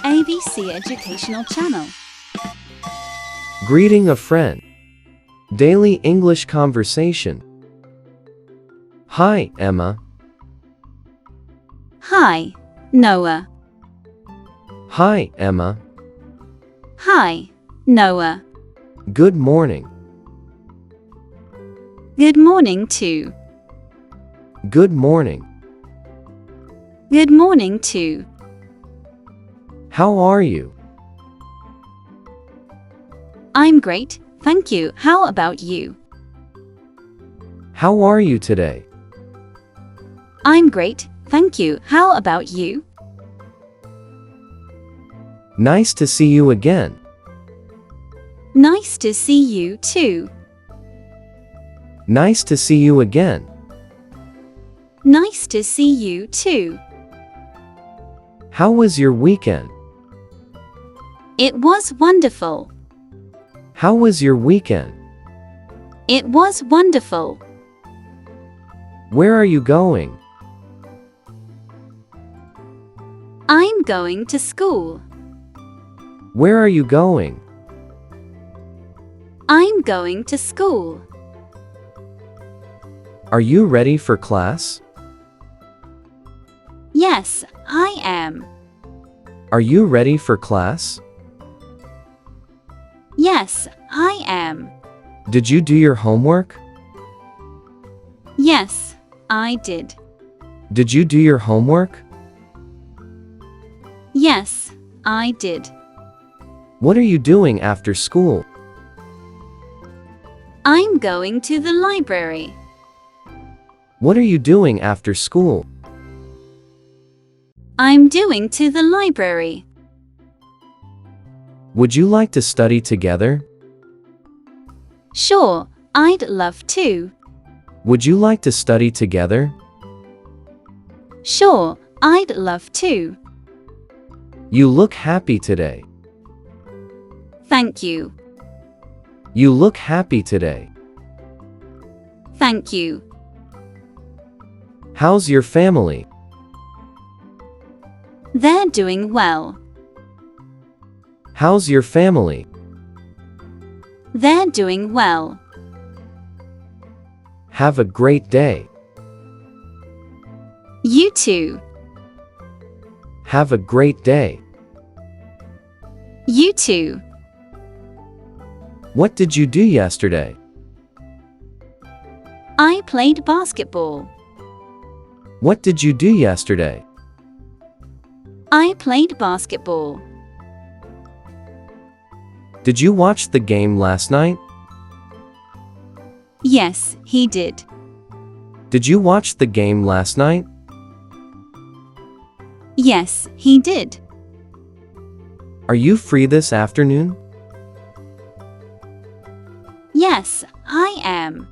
ABC Educational Channel. Greeting a friend. Daily English conversation. Hi, Emma. Hi, Noah. Hi, Emma. Hi, Noah. Good morning. Good morning to. Good morning. Good morning to. How are you? I'm great, thank you. How about you? How are you today? I'm great, thank you. How about you? Nice to see you again. Nice to see you too. Nice to see you again. Nice to see you too. How was your weekend? It was wonderful. How was your weekend? It was wonderful. Where are you going? I'm going to school. Where are you going? I'm going to school. Are you ready for class? Yes, I am. Are you ready for class? Yes, I am. Did you do your homework? Yes, I did. Did you do your homework? Yes, I did. What are you doing after school? I'm going to the library. What are you doing after school? I'm doing to the library. Would you like to study together? Sure, I'd love to. Would you like to study together? Sure, I'd love to. You look happy today. Thank you. You look happy today. Thank you. How's your family? They're doing well. How's your family? They're doing well. Have a great day. You too. Have a great day. You too. What did you do yesterday? I played basketball. What did you do yesterday? I played basketball. Did you watch the game last night? Yes, he did. Did you watch the game last night? Yes, he did. Are you free this afternoon? Yes, I am.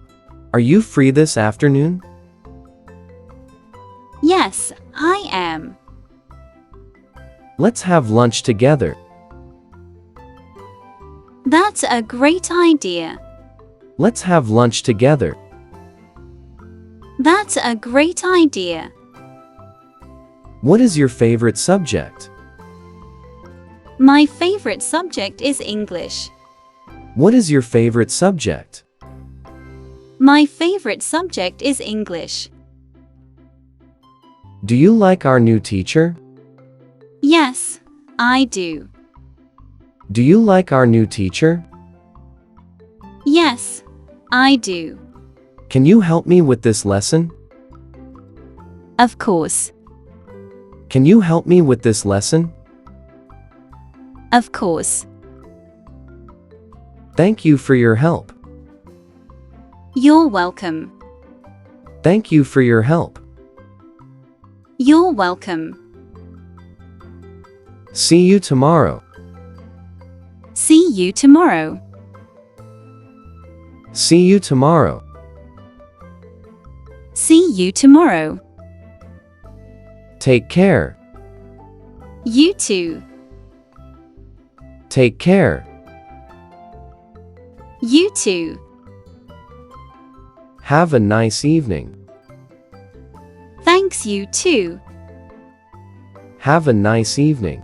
Are you free this afternoon? Yes, I am. Let's have lunch together. That's a great idea. Let's have lunch together. That's a great idea. What is your favorite subject? My favorite subject is English. What is your favorite subject? My favorite subject is English. Do you like our new teacher? Yes, I do. Do you like our new teacher? Yes, I do. Can you help me with this lesson? Of course. Can you help me with this lesson? Of course. Thank you for your help. You're welcome. Thank you for your help. You're welcome. See you tomorrow. See you tomorrow. See you tomorrow. See you tomorrow. Take care. You too. Take care. You too. Have a nice evening. Thanks, you too. Have a nice evening.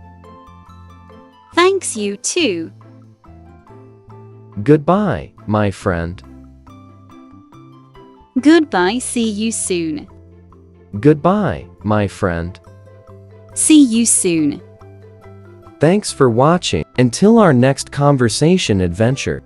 Thanks, you too. Goodbye, my friend. Goodbye, see you soon. Goodbye, my friend. See you soon. Thanks for watching. Until our next conversation adventure.